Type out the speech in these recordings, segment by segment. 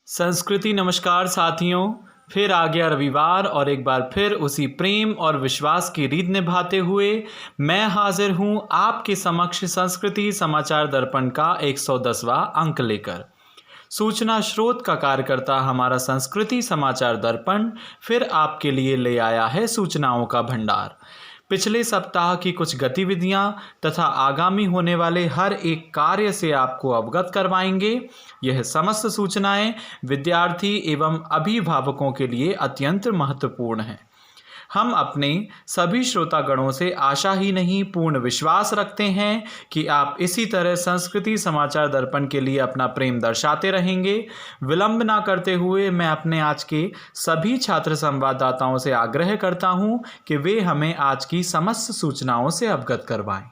संस्कृति नमस्कार साथियों। फिर आ गया रविवार और एक बार फिर उसी प्रेम और विश्वास की रीत निभाते हुए मैं हाजिर हूं आपके समक्ष संस्कृति समाचार दर्पण का 110वां अंक लेकर। सूचना स्रोत का कार्यकर्ता हमारा संस्कृति समाचार दर्पण फिर आपके लिए ले आया है सूचनाओं का भंडार। पिछले सप्ताह की कुछ गतिविधियां तथा आगामी होने वाले हर एक कार्य से आपको अवगत करवाएंगे। यह समस्त सूचनाएं विद्यार्थी एवं अभिभावकों के लिए अत्यंत महत्वपूर्ण हैं। हम अपने सभी श्रोतागणों से आशा ही नहीं पूर्ण विश्वास रखते हैं कि आप इसी तरह संस्कृति समाचार दर्पण के लिए अपना प्रेम दर्शाते रहेंगे। विलंब ना करते हुए मैं अपने आज के सभी छात्र संवाददाताओं से आग्रह करता हूं कि वे हमें आज की समस्त सूचनाओं से अवगत करवाएं।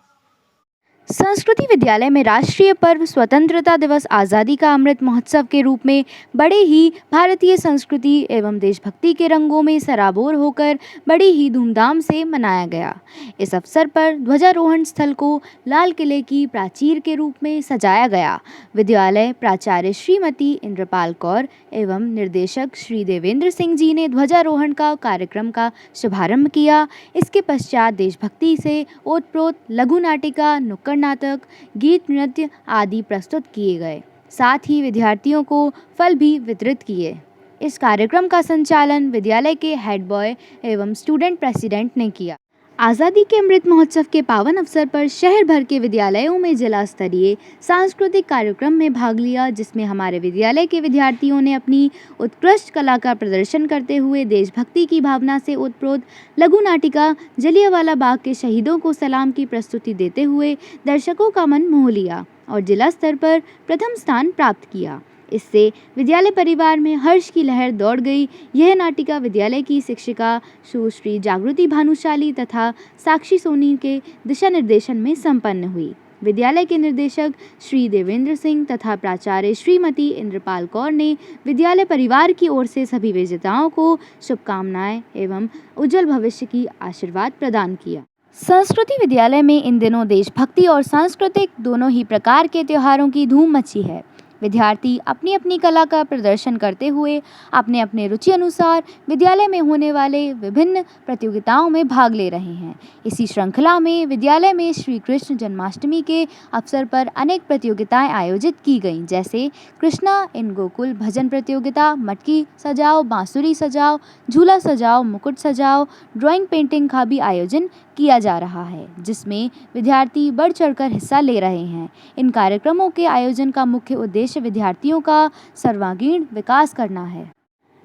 संस्कृति विद्यालय में राष्ट्रीय पर्व स्वतंत्रता दिवस आज़ादी का अमृत महोत्सव के रूप में बड़े ही भारतीय संस्कृति एवं देशभक्ति के रंगों में सराबोर होकर बड़ी ही धूमधाम से मनाया गया। इस अवसर पर ध्वजारोहण स्थल को लाल किले की प्राचीर के रूप में सजाया गया। विद्यालय प्राचार्य श्रीमती इंद्रपाल कौर एवं निर्देशक श्री देवेंद्र सिंह जी ने ध्वजारोहण का कार्यक्रम का शुभारंभ किया। इसके पश्चात देशभक्ति से ओतप्रोत लघु नाटिका, नुक्कड़ नाटक, गीत, नृत्य आदि प्रस्तुत किए गए। साथ ही विद्यार्थियों को फल भी वितरित किए। इस कार्यक्रम का संचालन विद्यालय के हेड बॉय एवं स्टूडेंट प्रेसिडेंट ने किया। आज़ादी के अमृत महोत्सव के पावन अवसर पर शहर भर के विद्यालयों में जिला स्तरीय सांस्कृतिक कार्यक्रम में भाग लिया, जिसमें हमारे विद्यालय के विद्यार्थियों ने अपनी उत्कृष्ट कला का प्रदर्शन करते हुए देशभक्ति की भावना से ओतप्रोत लघु नाटिका जलियांवाला बाग के शहीदों को सलाम की प्रस्तुति देते हुए दर्शकों का मन मोह लिया और जिला स्तर पर प्रथम स्थान प्राप्त किया। इससे विद्यालय परिवार में हर्ष की लहर दौड़ गई। यह नाटिका विद्यालय की शिक्षिका सुश्री जागृति भानुशाली तथा साक्षी सोनी के दिशा निर्देशन में संपन्न हुई। विद्यालय के निर्देशक श्री देवेंद्र सिंह तथा प्राचार्य श्रीमती इंद्रपाल कौर ने विद्यालय परिवार की ओर से सभी विजेताओं को शुभकामनाएं एवं उज्जवल भविष्य की आशीर्वाद प्रदान किया। संस्कृति विद्यालय में इन दिनों देशभक्ति और सांस्कृतिक दोनों ही प्रकार के त्योहारों की धूम मची है। विद्यार्थी अपनी अपनी कला का प्रदर्शन करते हुए अपने अपने रुचि अनुसार विद्यालय में होने वाले विभिन्न प्रतियोगिताओं में भाग ले रहे हैं। इसी श्रृंखला में विद्यालय में श्री कृष्ण जन्माष्टमी के अवसर पर अनेक प्रतियोगिताएं आयोजित की गईं, जैसे कृष्णा इन गोकुल भजन प्रतियोगिता, मटकी सजाओ, बांसुरी सजाओ, झूला सजाओ, मुकुट सजाओ, ड्राइंग पेंटिंग का भी आयोजन किया जा रहा है, जिसमें विद्यार्थी बढ़ चढ़कर हिस्सा ले रहे हैं। इन कार्यक्रमों के आयोजन का मुख्य उद्देश्य विद्यार्थियों का सर्वांगीण विकास करना है।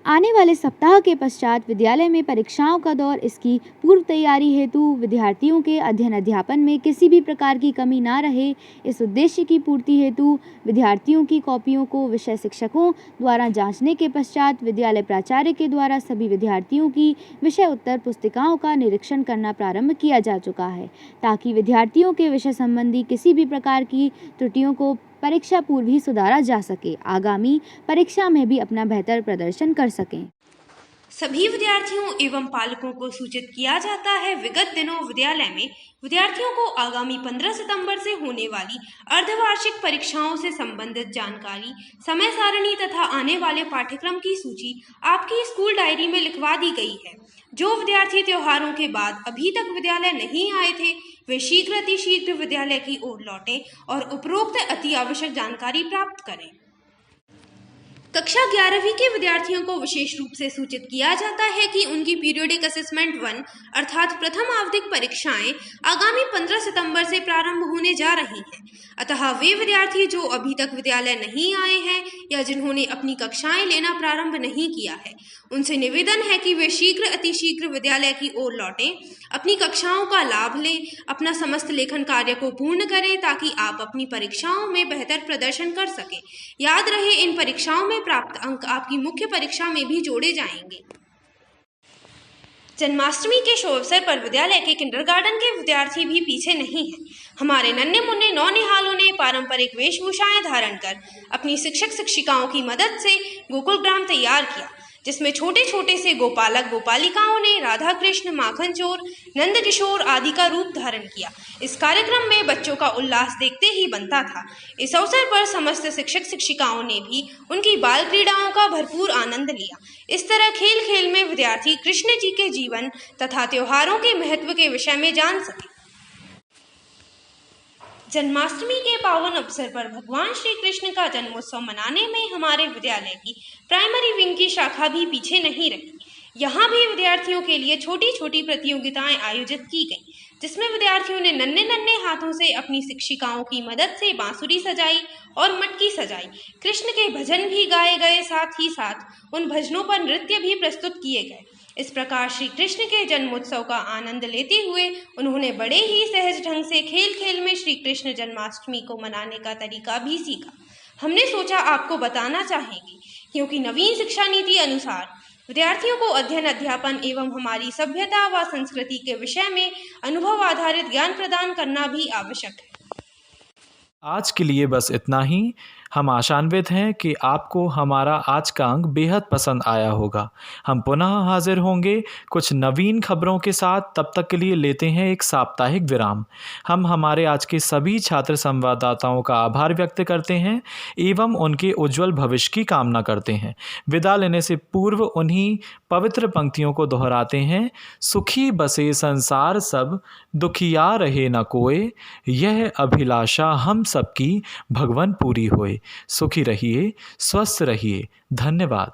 आने वाले सप्ताह के पश्चात विद्यालय में परीक्षाओं का दौर, इसकी पूर्व तैयारी हेतु विद्यार्थियों के अध्ययन अध्यापन में किसी भी प्रकार की कमी ना रहे, इस उद्देश्य की पूर्ति हेतु विद्यार्थियों की कॉपियों को विषय शिक्षकों द्वारा जांचने के पश्चात विद्यालय प्राचार्य के द्वारा सभी विद्यार्थियों की विषय उत्तर पुस्तिकाओं का निरीक्षण करना प्रारंभ किया जा चुका है, ताकि विद्यार्थियों के विषय संबंधी किसी भी प्रकार की त्रुटियों को परीक्षा पूर्व ही सुधारा जा सके, आगामी परीक्षा में भी अपना बेहतर प्रदर्शन कर सकें। सभी विद्यार्थियों एवं पालकों को सूचित किया जाता है, विगत दिनों विद्यालय में विद्यार्थियों को आगामी 15 सितंबर से होने वाली अर्धवार्षिक परीक्षाओं से संबंधित जानकारी, समय सारणी तथा आने वाले पाठ्यक्रम की सूची आपकी स्कूल डायरी में लिखवा दी गई है। जो विद्यार्थी त्योहारों के बाद अभी तक विद्यालय नहीं आए थे, वे शीघ्र अतिशीघ्र विद्यालय की ओर लौटें और उपरोक्त अति आवश्यक जानकारी प्राप्त करें। कक्षा 11वीं के विद्यार्थियों को विशेष रूप से सूचित किया जाता है कि उनकी पीरियोडिक असेसमेंट 1 अर्थात प्रथम आवधिक परीक्षाएं आगामी 15 सितंबर से प्रारंभ होने जा रही हैं। अतः वे विद्यार्थी जो अभी तक विद्यालय नहीं आए हैं या जिन्होंने अपनी कक्षाएं लेना प्रारंभ नहीं किया है, उनसे निवेदन है कि वे शीघ्र अतिशीघ्र विद्यालय की ओर लौटें, अपनी कक्षाओं का लाभ लें, अपना समस्त लेखन कार्य को पूर्ण करें, ताकि आप अपनी परीक्षाओं में बेहतर प्रदर्शन कर सकें। याद रहे, इन परीक्षाओं में प्राप्त अंक आपकी मुख्य परीक्षा में भी जोड़े जाएंगे। जन्माष्टमी के शुभ अवसर पर विद्यालय के किंडरगार्टन के विद्यार्थी भी पीछे नहीं हैं। हमारे नन्हे मुन्ने नौनिहालों ने पारंपरिक वेशभूषाएं धारण कर अपनी शिक्षक शिक्षिकाओं की मदद से गोकुल ग्राम तैयार किया। जिसमें छोटे छोटे से गोपालक गोपालिकाओं ने राधा कृष्ण, माखन चोर, नंद किशोर आदि का रूप धारण किया। इस कार्यक्रम में बच्चों का उल्लास देखते ही बनता था। इस अवसर पर समस्त शिक्षक शिक्षिकाओं ने भी उनकी बाल क्रीड़ाओं का भरपूर आनंद लिया। इस तरह खेल खेल में विद्यार्थी कृष्ण जी के जीवन तथा त्योहारों के महत्व के विषय में जान सके। जन्माष्टमी के पावन अवसर पर भगवान श्री कृष्ण का जन्मोत्सव मनाने में हमारे विद्यालय की प्राइमरी विंग की शाखा भी पीछे नहीं रही। यहाँ भी विद्यार्थियों के लिए छोटी छोटी प्रतियोगिताएं आयोजित की गई, जिसमें विद्यार्थियों ने नन्हे नन्हे हाथों से अपनी शिक्षिकाओं की मदद से बांसुरी सजाई और मटकी सजाई। कृष्ण के भजन भी गाए गए, साथ ही साथ उन भजनों पर नृत्य भी प्रस्तुत किए गए। इस प्रकार श्री कृष्ण के जन्मोत्सव का आनंद लेते हुए उन्होंने बड़े ही सहज ढंग से खेल खेल में श्री कृष्ण जन्माष्टमी को मनाने का तरीका भी सीखा। हमने सोचा आपको बताना चाहेंगे, क्योंकि नवीन शिक्षा नीति अनुसार विद्यार्थियों को अध्ययन, अध्यापन एवं हमारी सभ्यता व संस्कृति के विषय में अनुभव आधारित ज्ञान प्रदान करना भी आवश्यक है। आज के लिए बस इतना ही। हम आशान्वित हैं कि आपको हमारा आज का अंक बेहद पसंद आया होगा। हम पुनः हाजिर होंगे कुछ नवीन खबरों के साथ। तब तक के लिए लेते हैं एक साप्ताहिक विराम। हम हमारे आज के सभी छात्र संवाददाताओं का आभार व्यक्त करते हैं एवं उनके उज्जवल भविष्य की कामना करते हैं। विदा लेने से पूर्व उन्हीं पवित्र पंक्तियों को दोहराते हैं। सुखी बसे संसार सब, दुखिया रहे न कोय, यह अभिलाषा हम सबकी भगवन पूरी होए। सुखी रहिए, स्वस्थ रहिए। धन्यवाद।